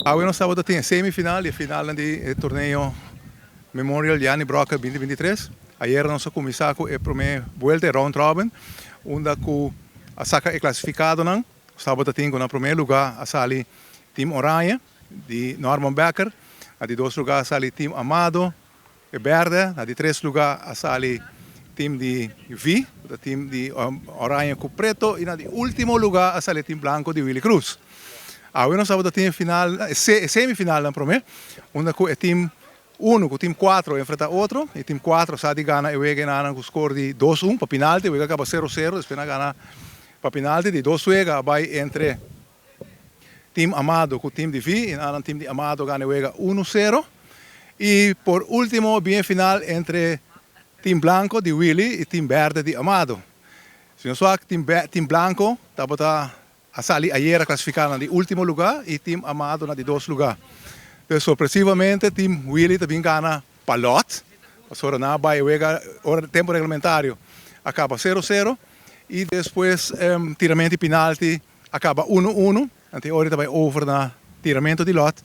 Hoje nós estamos em semifinal e final do torneio Memorial Gianni Brocca 2023. Ayer nós começamos com a primeira volta round robin, onde a saca é classificado não. Estamos no primeiro lugar a sali Team Oranha de Norman Becker, a de dois lugares a sali Team Amado e Verde, a de três lugares a sali Team de V, o Team de Oranha com Preto e na de último lugar a sali Team Blanco de Willy Cruz. Hoje nós estamos em final, semifinal não primeiro, onde o Team 1 com o Team 4 enfrenta outro, e o Team 4 sabe ganhar e vai ganhar com o score de 2-1 para penalti, vai acabar 0-0, depois ganhar para penalti de 2 vai entre Team Amado com o Team de V, e o Team de Amado ganha 1-0, e por último, bem final entre Team Blanco de Willy e Team Verde de Amado. Se não só Team Blanco estava a sali ayer classificada no último lugar e Team Amado no de 2 lugar. Então, sorpresivamente, Team Willy também ganha palot. Agora na vai o tempo regulamentário acaba 0-0 e depois tiramento e penalti acaba 1-1. Então, agora vai over na tiramento de lot.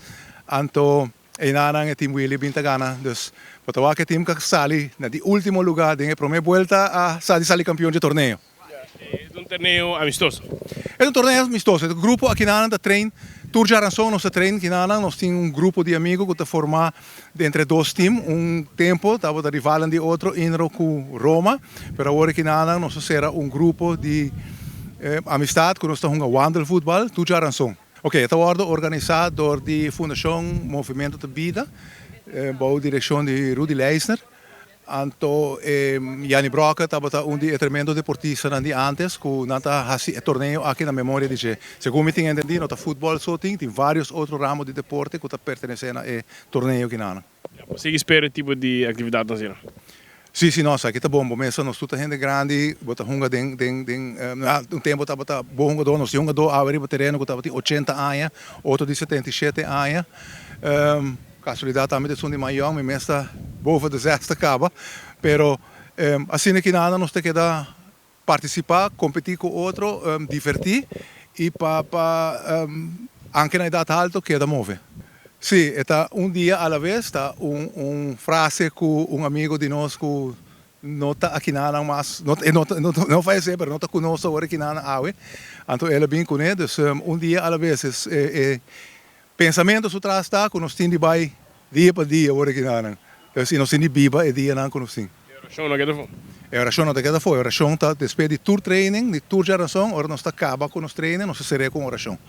Então, e nada Team Willy binta ganha. Dus, para que Team que sali no último lugar na primeira volta a sali campeão de torneio. É um torneio amistoso. É um torneio amistoso. O grupo aqui na Ana treina, Turja Aranção, nosso treino aqui na Ana, nós temos grupo de amigos que está formado entre dois times. Tempo, estava a rival de outro, Inro com Roma. Mas agora aqui na Ana, nós será grupo de amistade que nós estamos jogando wandelvoetbal, Turja Aranção. Ok, está organizado por a Fundação Movimento de Vida, boa direção de Rudy Leisner. Então, Gianni Brocca estava tremendo deportista antes, com o torneio aqui na memória de G. Segundo me tenho entendido, no futebol só tem vários outros ramos de deporte que pertencem ao torneio aqui na. Você espera tipo de atividade assim? Sim, nossa, aqui está bom, mas nós toda gente grande, bota hunga tempo estava bom nós tínhamos agora terreno que estava 80 anos, outro de 77 anos. Casualidade também são de maior, mas está boven de 60 acaba. Pero assim que nada nós temos que participar, competir com outro, divertir e para anche na idade alta que mover. Sim, está dia à vez, está frase com amigo de nós que não está aqui nada, mas não faz sempre, não está conosco agora aqui nada, então ele bem com ele, dia à vez pensamento sobre trás está que nós temos de vai dia para dia agora aqui nada, então nós temos de biba e dia não conosco. Oração não queda fora. Oração não queda fora, oração está depois de tour training, de tour de oração, agora nós está acaba com os treinos, nós seremos com oração.